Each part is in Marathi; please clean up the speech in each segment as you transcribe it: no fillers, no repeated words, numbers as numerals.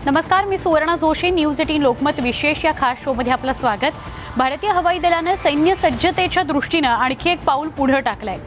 नमस्कार, मी सुवर्णा जोशी. न्यूज 18 लोकमत विशेष या खास शो मध्ये आपलं स्वागत. भारतीय हवाई दलाने सैन्य सज्जतेच्या दृष्टीने आणखी एक पाऊल पुढे टाकलंय.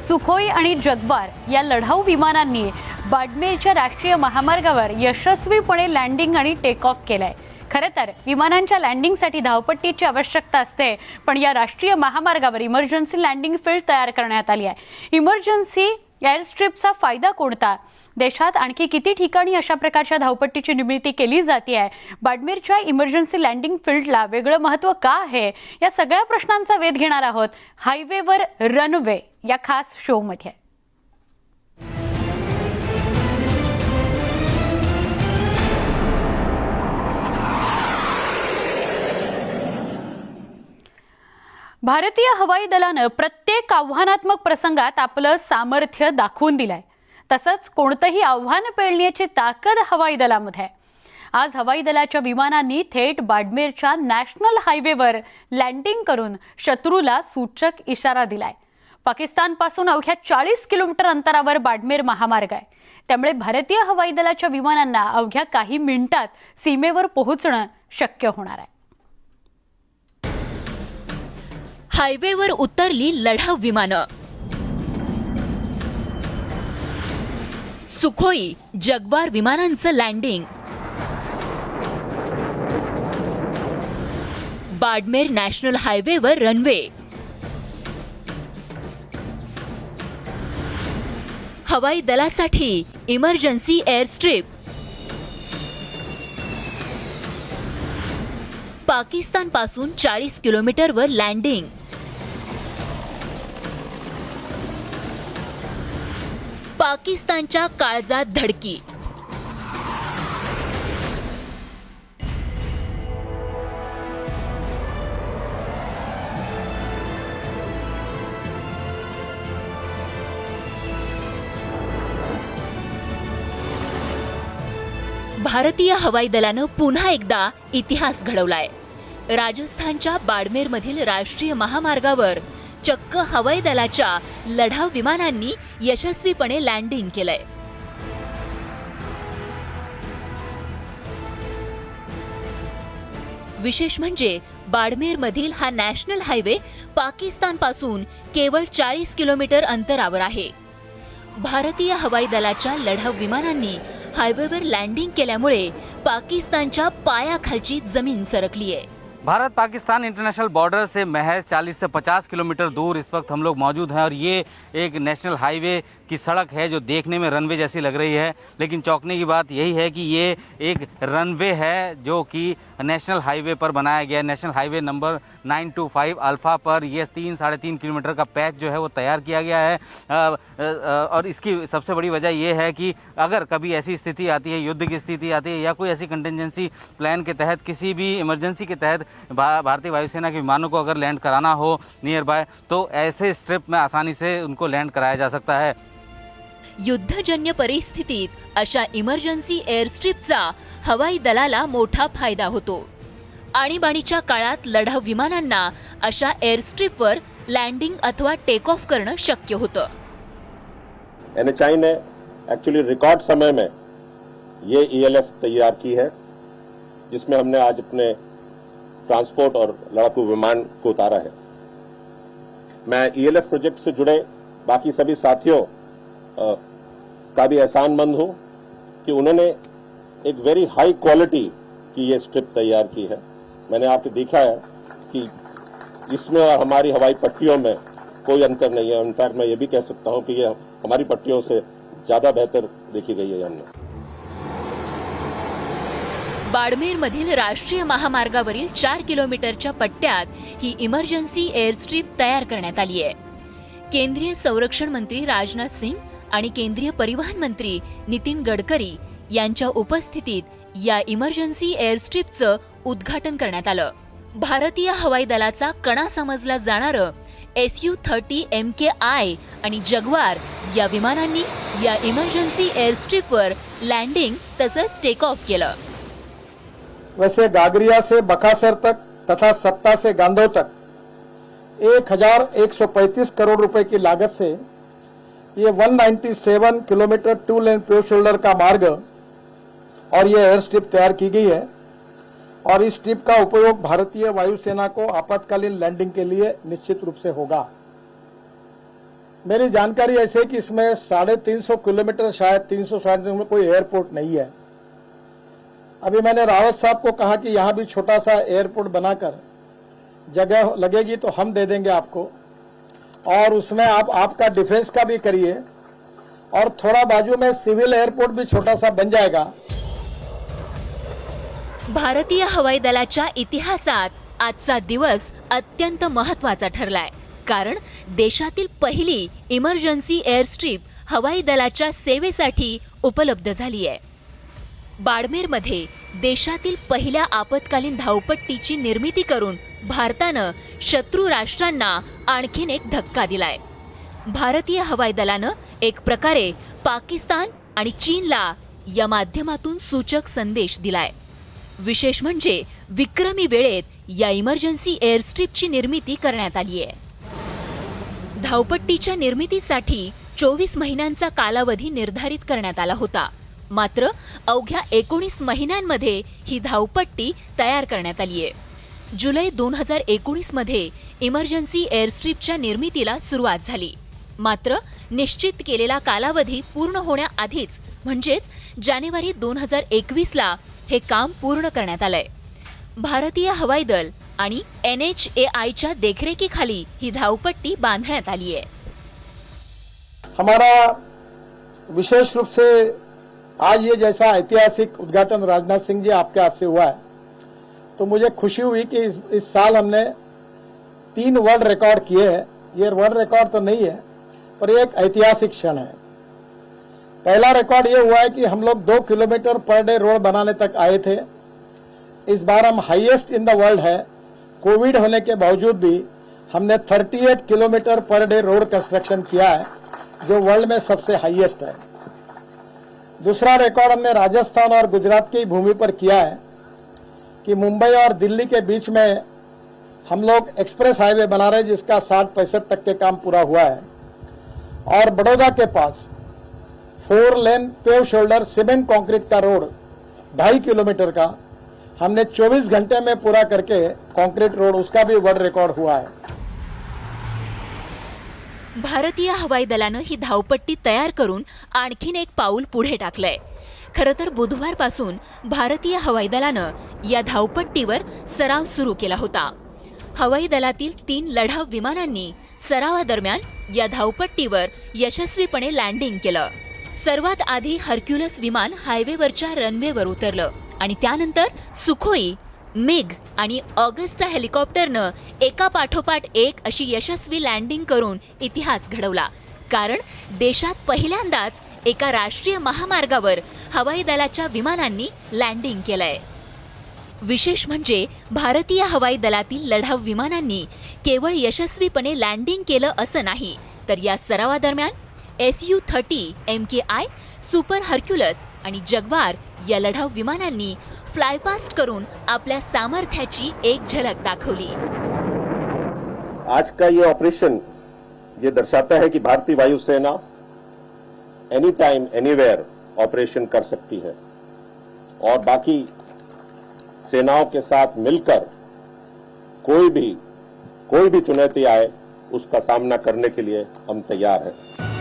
सुखोई आणि जगवार या लढाऊ विमानांनी बाडमेरच्या राष्ट्रीय महामार्गावर यशस्वीपणे लँडिंग आणि टेक ऑफ केलंय. खरं तर विमानांच्या लँडिंगसाठी धावपट्टीची आवश्यकता असते, पण या राष्ट्रीय महामार्गावर इमर्जन्सी लँडिंग फील्ड तयार करण्यात आली आहे. इमर्जन्सी एअरस्ट्रिपचा फायदा कोणता? देशात आणखी किती ठिकाणी अशा प्रकारच्या धावपट्टीची निर्मिती केली जाते आहे? बाडमेरच्या इमर्जन्सी लँडिंग फील्डला वेगळं महत्त्व का आहे? या सगळ्या प्रश्नांचा वेध घेणार आहोत हायवेवर रनवे या खास शो मध्ये. भारतीय हवाई दलानं प्रत्येक आव्हानात्मक प्रसंगात आपलं सामर्थ्य दाखवून दिलंय. तसंच कोणतंही आव्हान पेलण्याची ताकद हवाई दलामध्ये आहे. आज हवाई दलाच्या विमानांनी थेट बाडमेरच्या नॅशनल हायवेवर लँडिंग करून शत्रूला सूचक इशारा दिलाय. पाकिस्तानपासून अवघ्या 40 किलोमीटर अंतरावर बाडमेर महामार्ग आहे. त्यामुळे भारतीय हवाई दलाच्या विमानांना अवघ्या काही मिनिटात सीमेवर पोहोचणं शक्य होणार आहे. हायवेवर उतरली लढाऊ विमानं. सुखोई जगवार विमानांचं लँडिंग. बाडमेर नॅशनल हायवेवर रनवे. हवाई दलासाठी इमर्जन्सी एअरस्ट्रिप. पाकिस्तानपासून 40 किलोमीटरवर लँडिंग. पाकिस्तानच्या काळजात धडकी. भारतीय हवाई दलानं पुन्हा एकदा इतिहास घडवलाय. राजस्थानच्या बाडमेरमधील राष्ट्रीय महामार्गावर चक्क हवाई दलाच्या लढाऊ विमानांनी यशस्वीपणे लँडिंग केलंय. विशेष म्हणजे बाडमेरमधील हा नॅशनल हायवे पाकिस्तानपासून केवळ 40 किलोमीटर अंतरावर आहे. भारतीय हवाई दलाच्या लढाऊ विमानांनी हायवेवर लँडिंग केल्यामुळे पाकिस्तानच्या पायाखालची जमीन सरकली आहे. भारत पाकिस्तान इंटरनेशनल बॉर्डर से महज 40 से 50 किलोमीटर दूर इस वक्त हम लोग मौजूद हैं और ये एक नेशनल हाईवे की सड़क है जो देखने में रनवे जैसी लग रही है, लेकिन चौंकने की बात यही है कि ये एक रनवे है जो कि नेशनल हाईवे पर बनाया गया है. नेशनल हाईवे नंबर 925 अल्फ़ा पर ये 3-3.5 किलोमीटर का पैच जो है वो तैयार किया गया है. और इसकी सबसे बड़ी वजह ये है कि अगर कभी ऐसी स्थिति आती है, युद्ध की स्थिति आती है या कोई ऐसी कंटिजेंसी प्लान के तहत किसी भी इमरजेंसी के तहत भारतीय वायुसेना के विमानों को अगर लैंड कराना हो नियर बाय, तो ऐसे स्ट्रिप में आसानी से उनको लैंड कराया जा सकता है. युद्धजन्य परिस्थितीत अशा इमर्जन्सी एअरस्ट्रिपचा हवाई दलाला मोठा फायदा होतो. आणीबाणीच्या काळात लढाऊ विमानांना अशा एअरस्ट्रिपवर लँडिंग अथवा टेक ऑफ करणं शक्य होतं. एनएचआई ने एक्चुअली रिकॉर्ड समय में ये ईएलएफ तैयार की है, जिसमें हमने आज अपने ट्रांसपोर्ट और लड़ाकू विमान को उतारा है. मैं ईएलएफ प्रोजेक्ट से जुड़े बाकी सभी साथियों का भी एहसानमंद हूं कि उन्होंने एक वेरी हाई क्वालिटी की ये स्ट्रिप तैयार की है. मैंने आपको देखा है कि इसमें और हमारी हवाई पट्टियों में कोई अंतर नहीं है. इनफैक्ट मैं ये भी कह सकता हूं कि ये हमारी पट्टियों से ज्यादा बेहतर देखी गई है हमने. बाडमेरमधील राष्ट्रीय महामार्गावरील 4 किलोमीटरच्या पट्ट्यात ही इमर्जन्सी एअरस्ट्रिप तयार करण्यात आली आहे. केंद्रीय संरक्षण मंत्री राजनाथ सिंग आणि केंद्रीय परिवहन मंत्री नितीन गडकरी यांच्या उपस्थितीत या इमर्जन्सी एअरस्ट्रिपचं उद्घाटन करण्यात आलं. भारतीय हवाई दलाचा कणा समजला जाणारं SU-30 MKI आणि जगवार या विमानांनी या इमर्जन्सी एअरस्ट्रिपवर लँडिंग तसंच टेक ऑफ केलं. वैसे गागरिया से बकासर तक तथा सत्ता से गांधो तक 1135 करोड़ रुपए की लागत से ये 197 किलोमीटर 2 लेन प्योर शोल्डर का मार्ग और ये एयर स्ट्रिप तैयार की गई है और इस स्ट्रिप का उपयोग भारतीय वायुसेना को आपातकालीन लैंडिंग के लिए निश्चित रूप से होगा। मेरी जानकारी ऐसे है कि इसमें 350 किलोमीटर, शायद 300 में कोई एयरपोर्ट नहीं है। अभी मैंने रावत साहब को कहा कि यहां भी छोटा सा एयरपोर्ट बनाकर जगह लगेगी तो हम दे देंगे आपको, और उसमें आप आपका डिफेंस का भी करिए, और थोड़ा बाजू में सिविल एयरपोर्ट भी छोटा सा बन जाएगा। भारतीय हवाई दलाच्या इतिहासात आजचा दिवस अत्यंत महत्त्वाचा ठरलाय, कारण देशातील पहिली इमर्जन्सी एअर स्ट्रीप हवाई दलाच्या सेवेसाठी उपलब्ध झाली आहे। बाडमेरमध्ये देशातील पहिल्या आपत्कालीन धावपट्टीची निर्मिती करून भारतानं शत्रू राष्ट्रांना आणखीन एक धक्का दिलाय। भारतीय हवाई दलानं एक प्रकारे पाकिस्तान आणि चीनला या माध्यमातून सूचक संदेश दिलाय। विशेष म्हणजे विक्रमी वेळेत या इमर्जन्सी एअर स्ट्रिपची निर्मिती करण्यात आली आहे। धावपट्टीच्या निर्मितीसाठी 24 महिन्यांचा कालावधी निर्धारित करण्यात आला होता, मात्र अवघ्या 19 महिन्यांमध्ये ही धावपट्टी तयार करण्यात आली आहे। जुलै 2019 मध्ये इमर्जन्सी एअर स्ट्रिपच्या निर्मितीला सुरुवात झाली, मात्र निश्चित केलेला कालावधी पूर्ण होण्याआधीच म्हणजेच जानेवारी 2021 ला हे काम पूर्ण करण्यात आलंय। भारतीय हवाई दल आणि NHAIच्या देखरेखीखाली ही धावपट्टी बांधण्यात आली आहे। हमारा विशेष रूप से आज ये जैसा ऐतिहासिक उद्घाटन राजनाथ सिंह जी आपके हाथ से हुआ है, तो मुझे खुशी हुई कि इस साल हमने 3 वर्ल्ड रिकॉर्ड किए हैं। ये वर्ल्ड रिकॉर्ड तो नहीं है, पर ये एक ऐतिहासिक क्षण है। पहला रिकॉर्ड ये हुआ है कि हम लोग 2 किलोमीटर पर डे रोड बनाने तक आए थे। इस बार हम हाईएस्ट इन द वर्ल्ड है। कोविड होने के बावजूद भी हमने 38 kilometre per day road construction किया है, जो वर्ल्ड में सबसे हाईएस्ट है। दूसरा रिकॉर्ड हमने राजस्थान और गुजरात की भूमि पर किया है कि मुंबई और दिल्ली के बीच में हम लोग एक्सप्रेस हाईवे बना रहे हैं, जिसका 60-65 तक के काम पूरा हुआ है। और बड़ौदा के पास 4 लेन पेव शोल्डर सीमेंट कंक्रीट का रोड 2.5 किलोमीटर का हमने 24 घंटे में पूरा करके कंक्रीट रोड, उसका भी वर्ल्ड रिकॉर्ड हुआ है। भारतीय हवाई दलानं ही धावपट्टी तयार करून आणखीन एक पाऊल पुढे टाकलंय। खरं तर बुधवारपासून भारतीय हवाई दलानं या धावपट्टीवर सराव सुरू केला होता। हवाई दलातील 3 लढाऊ विमानांनी सरावादरम्यान या धावपट्टीवर यशस्वीपणे लँडिंग केलं। सर्वात आधी हर्क्युलस विमान हायवेवरच्या रनवेवर उतरलं आणि त्यानंतर सुखोई, मिग आणि ऑगस्टा हेलिकॉप्टरनं एका पाठोपाठ एक अशी यशस्वी लँडिंग करून इतिहास घडवला, कारण देशात पहिल्यांदाच एका राष्ट्रीय महामार्गावर हवाई दलाच्या विमानांनी लँडिंग केलंय। विशेष म्हणजे भारतीय हवाई दलातील लढाऊ विमानांनी केवळ यशस्वीपणे लँडिंग केलं असं नाही, तर या सरावादरम्यान Su-30 MKI, सुपर हर्क्युलस आणि जग्वार या लढाऊ विमानांनी फ्लायपास्ट करून आपल्या सामर्थ्याची एक झलक दाखवली। आज का ये ऑपरेशन ये दर्शाता है कि भारतीय वायुसेना एनी टाइम एनीवेयर ऑपरेशन कर सकती है और बाकी सेनाओं के साथ मिलकर कोई भी चुनौती आए उसका सामना करने के लिए हम तैयार हैं।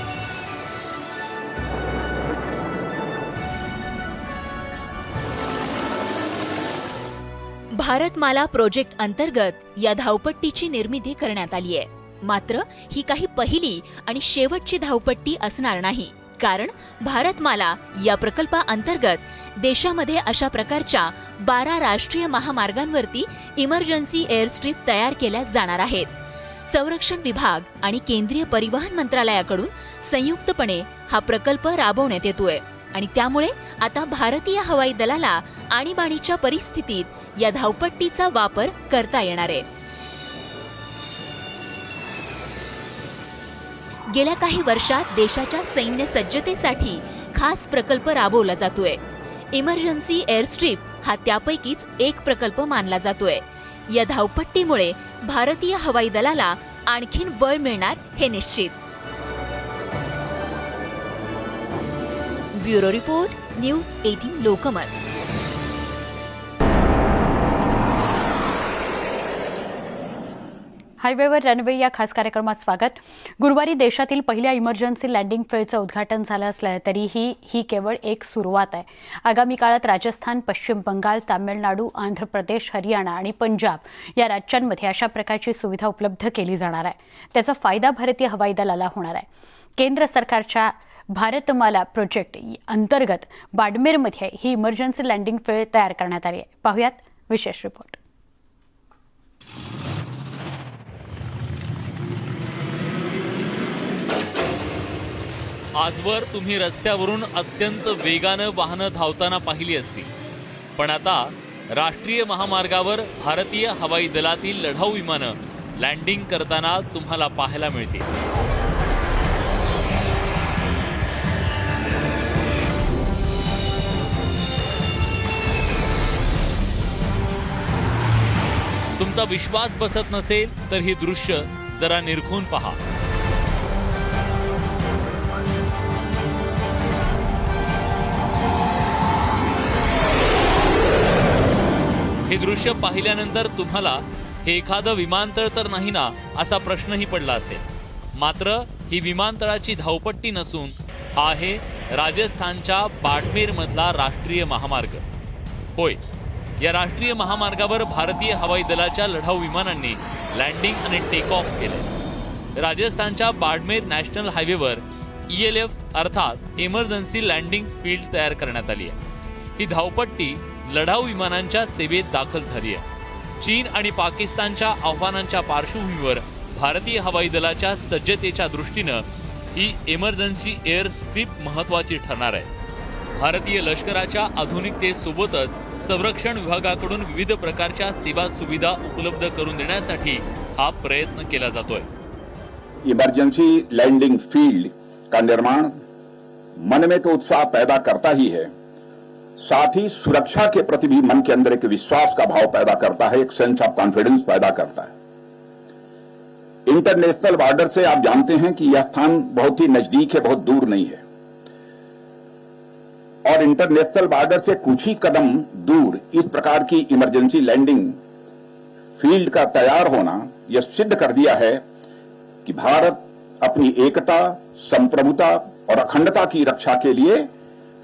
भारतमाला प्रोजेक्ट अंतर्गत या धावपट्टीची निर्मिती करण्यात आली आहे, मात्र ही काही पहिली आणि शेवटची धावपट्टी असणार नाही, कारण भारतमाला या प्रकल्पाअंतर्गत देशामध्ये अशा प्रकारच्या 12 राष्ट्रीय महामार्गांवरती इमर्जन्सी एअर स्ट्रिप तयार केल्या जाणार आहेत। संरक्षण विभाग आणि केंद्रीय परिवहन मंत्रालयाकडून संयुक्तपणे हा प्रकल्प राबवण्यात येतोय आणि त्यामुळे आता भारतीय हवाई दलाला आणीबाणीच्या परिस्थितीत या धावपट्टीचा वापर करता येणार आहे। गेल्या काही वर्षात देशाच्या सैन्य सज्जतेसाठी खास प्रकल्प राबवला जातोय। इमर्जन्सी एअर स्ट्रिप हा त्यापैकीच एक प्रकल्प मानला जातोय। या धावपट्टीमुळे भारतीय हवाई दलाला आणखीन बळ मिळणार हे निश्चित। Bureau report, news 18 Lokmat. हायवेवर रनवे या खास कार्यक्रमात स्वागत. गुरुवारी देशातील पहिल्या इमर्जन्सी लँडिंग फील्डचं उद्घाटन झालं असलं तरीही ही केवळ एक सुरुवात आहे. आगामी काळात राजस्थान, पश्चिम बंगाल, तामिळनाडू, आंध्र प्रदेश, हरियाणा आणि पंजाब या राज्यांमध्ये अशा प्रकारची सुविधा उपलब्ध केली जाणार आहे. त्याचा फायदा भारतीय हवाई दलाला होणार आहे. केंद्र सरकारच्या भारतमाला प्रोजेक्ट अंतर्गत बाडमेरमध्ये ही इमर्जन्सी लँडिंग फील्ड तयार करण्यात आली आहे. पाहुयात विशेष रिपोर्ट. आजवर तुम्ही रस्त्यावरून अत्यंत वेगानं वाहनं धावताना पाहिली असती, पण आता राष्ट्रीय महामार्गावर भारतीय हवाई दलातील लढाऊ विमानं लँडिंग करताना तुम्हाला पाहायला मिळतील. तुमचा विश्वास बसत नसेल तर ही दृश्य जरा निरखून पहा. हे दृश्य पाहिल्यानंतर तुम्हाला हे एखादं विमानतळ तर नाही ना असा प्रश्नही पडला असेल. मात्र ही विमानतळाची धावपट्टी नसून हा आहे राजस्थानच्या बाडमेर मधला राष्ट्रीय महामार्ग. होय, या राष्ट्रीय महामार्गावर भारतीय हवाई दलाच्या लढाऊ विमानांनी लँडिंग आणि टेक ऑफ केले. राजस्थानच्या बाडमेर नॅशनल हायवेवर ELF अर्थात इमर्जन्सी लँडिंग फील्ड तयार करण्यात आली आहे. ही धावपट्टी लढाऊ विमानांच्या सेवेत दाखल झाली आहे. चीन आणि पाकिस्तानच्या आव्हानांच्या पार्श्वभूमीवर भारतीय हवाई दलाच्या सज्जतेच्या दृष्टीनं ही इमर्जन्सी एअर स्ट्रीप महत्त्वाची ठरणार आहे. भारतीय लष्कराच्या आधुनिकतेसोबतच संरक्षण विभागाकडून विविध प्रकारच्या सेवा सुविधा उपलब्ध करून देण्यासाठी हा प्रयत्न केला जातोय. इमरजेंसी लैंडिंग फील्ड का निर्माण मन में तो उत्साह पैदा करता ही है, साथ ही सुरक्षा के प्रति भी मन के अंदर एक विश्वास का भाव पैदा करता है, एक सेंस ऑफ कॉन्फिडेंस पैदा करता है. इंटरनेशनल बॉर्डर से आप जानते हैं कि यह स्थान बहुत ही नजदीक है, बहुत दूर नहीं है. और इंटरनेशनल बॉर्डर से कुछ ही कदम दूर इस प्रकार की इमरजेंसी लैंडिंग फील्ड का तैयार होना यह सिद्ध कर दिया है कि भारत अपनी एकता, संप्रभुता और अखंडता की रक्षा के लिए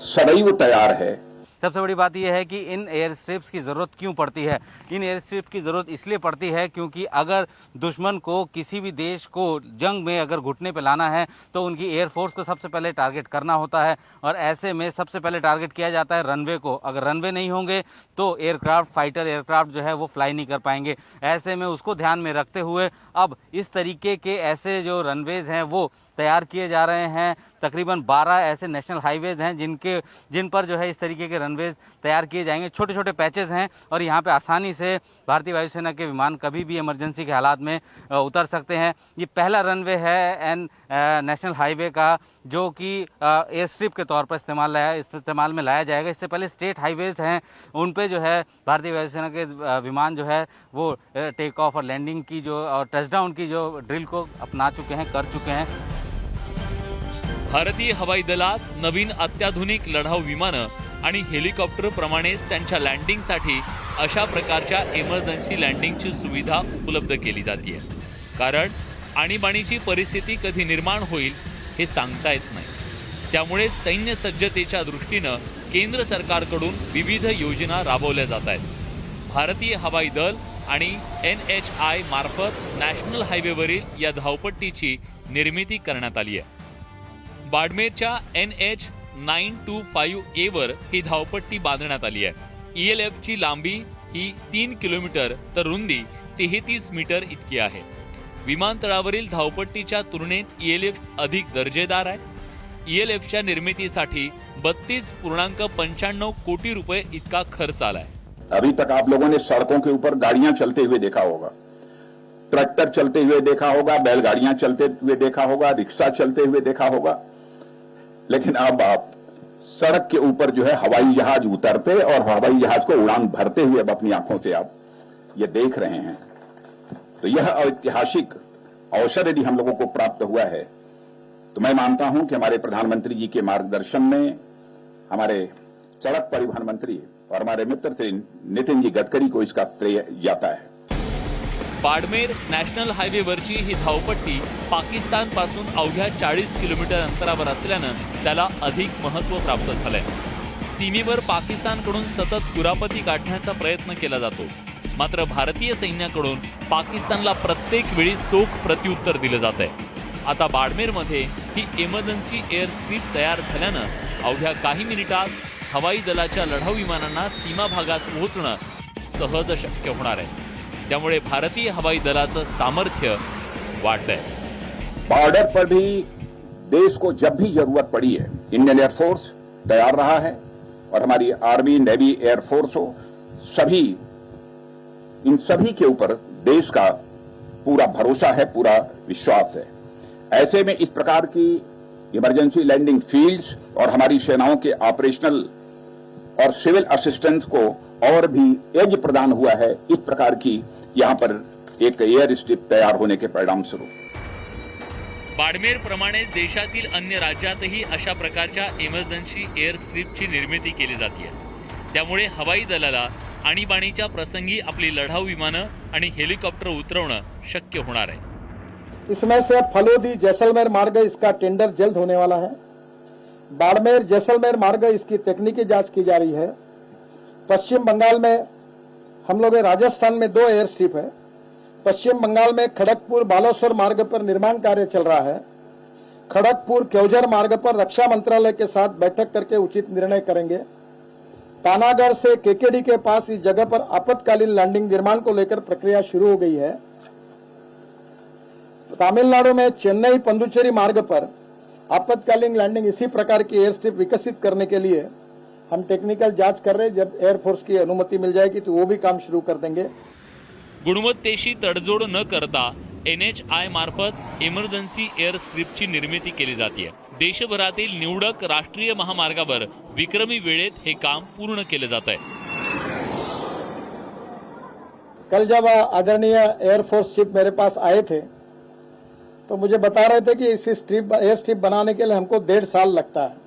सदैव तैयार है. सबसे बड़ी बात यह है कि इन एयर स्ट्रिप्स की ज़रूरत क्यों पड़ती है. इन एयर स्ट्रिप की ज़रूरत इसलिए पड़ती है क्योंकि अगर दुश्मन को किसी भी देश को जंग में अगर घुटने पे लाना है तो उनकी एयरफोर्स को सबसे पहले टारगेट करना होता है. और ऐसे में सबसे पहले टारगेट किया जाता है रनवे को. अगर रनवे नहीं होंगे तो एयरक्राफ्ट, फाइटर एयरक्राफ्ट जो है वो फ्लाई नहीं कर पाएंगे. ऐसे में उसको ध्यान में रखते हुए अब इस तरीके के ऐसे जो रनवेज़ हैं वो तैयार किए जा रहे हैं. तकरीबन 12 ऐसे नेशनल हाईवेज हैं जिन पर जो है इस तरीके के रनवेज तैयार किए जाएंगे. छोटे छोटे पैचेस हैं और यहाँ पे आसानी से भारतीय वायुसेना के विमान कभी भी इमरजेंसी के हालात में उतर सकते हैं. ये पहला रनवे है नेशनल हाईवे का जो कि एयर स्ट्रिप के तौर पर इस्तेमाल में लाया जाएगा. इससे पहले स्टेट हाईवेज हैं, उन पे जो है भारतीय वायुसेना के विमान जो है वो टेक ऑफ और लैंडिंग की जो और टचडाउन की जो ड्रिल को अपना चुके हैं, कर चुके हैं. भारतीय हवाई दलात नवीन अत्याधुनिक लढाऊ विमानं आणि हेलिकॉप्टर प्रमाणेच त्यांच्या लँडिंगसाठी अशा प्रकारच्या इमर्जन्सी लँडिंगची सुविधा उपलब्ध केली जाते. कारण आणीबाणीची परिस्थिती कधी निर्माण होईल हे सांगता येत नाही. त्यामुळे सैन्य सज्जतेच्या दृष्टीनं केंद्र सरकारकडून विविध योजना राबवल्या जात आहेत. भारतीय हवाई दल आणि NHI मार्फत नॅशनल हायवेवरील या धावपट्टीची निर्मिती करण्यात आली आहे. बाडमेरच्या NH 925A वर ही धावपट्टी बांधण्यात आली आहे. ELF ची लांबी ही 3 किलोमीटर तर रुंदी 33 मीटर इतकी आहे. विमानतळावरील धावपट्टीच्या तुलनेत ELF अधिक दर्जेदार आहे. ELFच्या निर्मितीसाठी 32.95 कोटी रुपये इतका खर्च आलाय. अभी तक आप लोगों ने सड़कों के ऊपर गाड़ियां चलते हुए देखा होगा, ट्रैक्टर चलते हुए देखा होगा, बैलगाड़ियां चलते हुए देखा होगा, रिक्शा चलते हुए देखा होगा, लेकिन अब आप सड़क के ऊपर जो है हवाई जहाज उतरते और हवाई जहाज को उड़ान भरते हुए अब अपनी आंखों से आप ये देख रहे हैं. तो यह ऐतिहासिक अवसर यदि हम लोगों को प्राप्त हुआ है तो मैं मानता हूं कि हमारे प्रधानमंत्री जी के मार्गदर्शन में हमारे सड़क परिवहन मंत्री और हमारे मित्र थे नितिन जी गडकरी को इसका श्रेय जाता है। बाडमेर नॅशनल हायवेवरची ही धावपट्टी पाकिस्तानपासून अवघ्या 40 किलोमीटर अंतरावर असल्यानं त्याला अधिक महत्त्व प्राप्त झालंय। सीमेवर पाकिस्तानकडून सतत कुरापती काढण्याचा प्रयत्न केला जातो, मात्र भारतीय सैन्याकडून पाकिस्तानला प्रत्येक वेळी चोख प्रत्युत्तर दिलं जातंय। आता बाडमेरमध्ये ही इमर्जन्सी एअर स्ट्रीप तयार झाल्यानं अवघ्या काही मिनिटात हवाई दलाच्या लढाऊ विमानांना सीमा भागात पोहोचणं सहज शक्य होणार आहे। त्यामुळे भारतीय हवाई दलाचं सामर्थ्य वाढलंय। बॉर्डर पर भी देश को जब भी जरूरत पड़ी है इंडियन एयरफोर्स तैयार रहा है और हमारी आर्मी, नेवी, एयरफोर्स हो, सभी इन सभी के ऊपर देश का पूरा भरोसा है, पूरा विश्वास है। ऐसे में इस प्रकार की इमरजेंसी लैंडिंग फील्ड्स और हमारी सेनाओं के ऑपरेशनल और सिविल असिस्टेंस को और भी एज प्रदान हुआ है। इस प्रकार की यहाँ पर एक एयर स्ट्रिप तैयार होने के परिणाम स्वरूप बाडमेर प्रमाणे देशातील अन्य राज्यातही अशा प्रकारच्या इमर्जन्सी एअर स्ट्रीपची निर्मिती केली जाते। त्यामुळे हवाई दलाला आणीबाणीच्या प्रसंगी आपली लढाऊ विमानं आणि हेलिकॉप्टर उतरवणं शक्य होणार आहे। इसमें से फलोदी जैसलमेर मार्ग इसका टेंडर जल्द होने वाला है। बाड़मेर जैसलमेर मार्ग इसकी तकनीकी जांच की जा रही है। पश्चिम बंगाल में हम लोग राजस्थान में 2 एयर स्ट्रिप है। पश्चिम बंगाल में खड़गपुर बालेश्वर मार्ग पर निर्माण कार्य चल रहा है। खड़गपुर केवझर मार्ग पर रक्षा मंत्रालय के साथ बैठक करके उचित निर्णय करेंगे। पानागढ़ से केकेडी के पास इस जगह पर आपातकालीन लैंडिंग निर्माण को लेकर प्रक्रिया शुरू हो गई है। तमिलनाडु में चेन्नई पंदुचेरी मार्ग पर आपातकालीन लैंडिंग इसी प्रकार की एयर स्ट्रिप विकसित करने के लिए हम टेक्निकल जांच कर रहे हैं। जब एयरफोर्स की अनुमति मिल जाएगी तो वो भी काम शुरू कर देंगे। गुणवत्तेशी तडजोड न करता NHI मार्फत इमर्जन्सी एअर स्ट्रीपची निर्मिती केली जाते। देशभरातील निवडक राष्ट्रीय महामार्गावर विक्रमी वेळेत हे काम पूर्ण केले जात आहे। कल जब आदरणीय एयरफोर्स चीफ मेरे पास आए थे तो मुझे बता रहे थे कि इस एयर स्ट्रिप बनाने के लिए हमको 1.5 साल लगता है।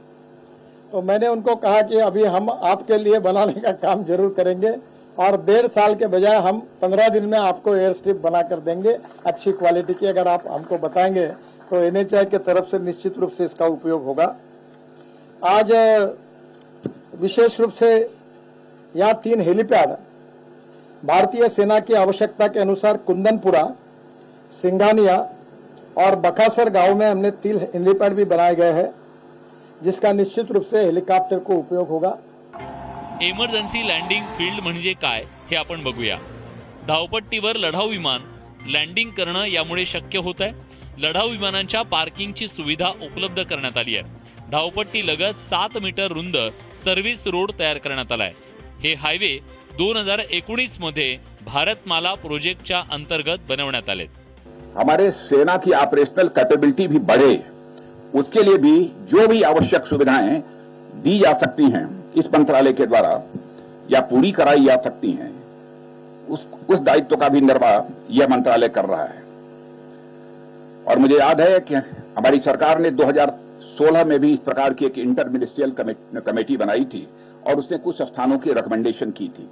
तो मैंने उनको कहा कि अभी हम आपके लिए बनाने का काम जरूर करेंगे और 1.5 साल के बजाय हम 15 दिन में आपको एयर स्ट्रिप बना कर देंगे अच्छी क्वालिटी की। अगर आप हमको बताएंगे तो NHI के तरफ से निश्चित रूप से इसका उपयोग होगा। आज विशेष रूप से यहाँ 3 हेलीपैड भारतीय सेना की आवश्यकता के अनुसार कुंदनपुरा, सिंघानिया और बकासर गांव में हमने 3 हेलीपैड भी बनाए गए हैं, जिसका निश्चित रूप से हेलिकॉप्टर को उपयोग होगा। इमर्जन्सी लँडिंग फील्ड म्हणजे काय हे आपण बघूया। धावपट्टीवर लढाऊ विमान लँडिंग करणं यामुळे शक्य होत आहे। लढाऊ विमानांच्या पार्किंगची सुविधा उपलब्ध करण्यात आली आहे। धावपट्टी लगत 7 मीटर रुंद सर्व्हिस रोड तयार करण्यात आलाय। हे हायवे 2019 मध्ये भारतमाला प्रोजेक्टच्या अंतर्गत बनवण्यात आले। हमारे सेना की ऑपरेशनल कैपेबिलिटी भी बढ़े, उसके लिए भी जो भी आवश्यक सुविधाएं दी जा सकती हैं इस मंत्रालय के द्वारा या पूरी कराई जा सकती हैं, उस दायित्व का भी निर्वाह यह मंत्रालय कर रहा है। और मुझे याद है कि हमारी सरकार ने 2016 में भी इस प्रकार की एक इंटर मिनिस्ट्रियल कमेटी बनाई थी और उसने कुछ स्थानों की रिकमेंडेशन की थी।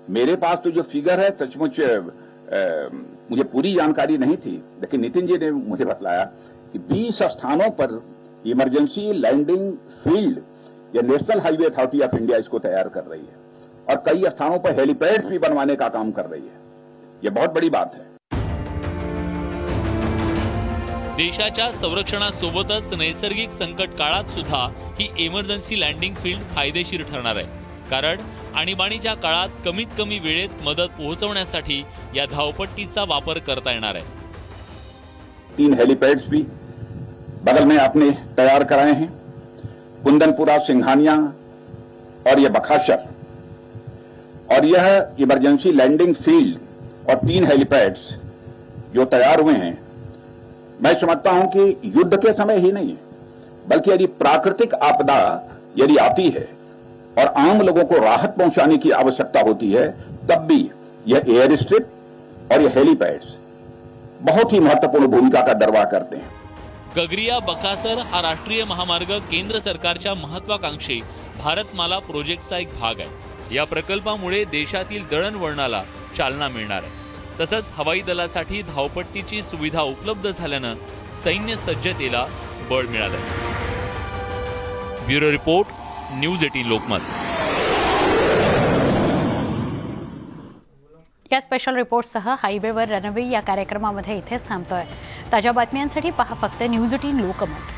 मेरे पास तो जो फिगर है सचमुच मुझे पूरी जानकारी नहीं थी, लेकिन नितिन जी ने मुझे बतलाया कि 20 स्थानों पर इमरजेंसी लैंडिंग फील्ड या national highway authority of India इसको तैयार कर रही है और कई स्थानों पर हेलीपैड्स भी बनवाने का काम कर रही है। यह बहुत बड़ी बात है। देशाच्या संरक्षणासोबतच नैसर्गिक संकट काळात सुद्धा ही इमर्जन्सी लँडिंग फील्ड फायदेशीर ठरणार आहे, कारण आणीबाणीच्या काळात कमीत कमी वेळेत मदत पोहोचवण्यासाठी या धावपट्टीचा वापर करता येणार आहे। 3 हेलीपैड्स भी बगल में आपने तैयार कराए हैं, कुंदनपुरा, सिंघानिया और यह बकासर, और यह इमरजेंसी लैंडिंग फील्ड और 3 हेलीपैड्स जो तैयार हुए हैं, मैं समझता हूं कि युद्ध के समय ही नहीं बल्कि यदि प्राकृतिक आपदा यदि आती है और आम लोगों को राहत पहुंचाने की आवश्यकता होती है, तब भी यह एयर स्ट्रिप और यह हेलीपैड्स बहुत ही महत्वपूर्ण भूमिका का निर्वाह करते हैं। गगरिया बकासर हा राष्ट्रीय महामार्ग केंद्र सरकारच्या महत्वाकांक्षी भारतमाला प्रोजेक्टचा एक भाग आहे। या प्रकल्पामुळे देशातील दळणवळणाला चालना मिळणार आहे। तसंच हवाई दलासाठी धावपट्टीची सुविधा उपलब्ध झाल्यानं सैन्य सज्जतेला बळ मिळालं। Bureau report, news 18 Lokmat. या स्पेशल रिपोर्टसह हायवेवर रनवे या कार्यक्रमामध्ये इथेच थांबतोय। ताज्या बातम्यांसाठी पहा फक्त न्यूज 18 लोकमत।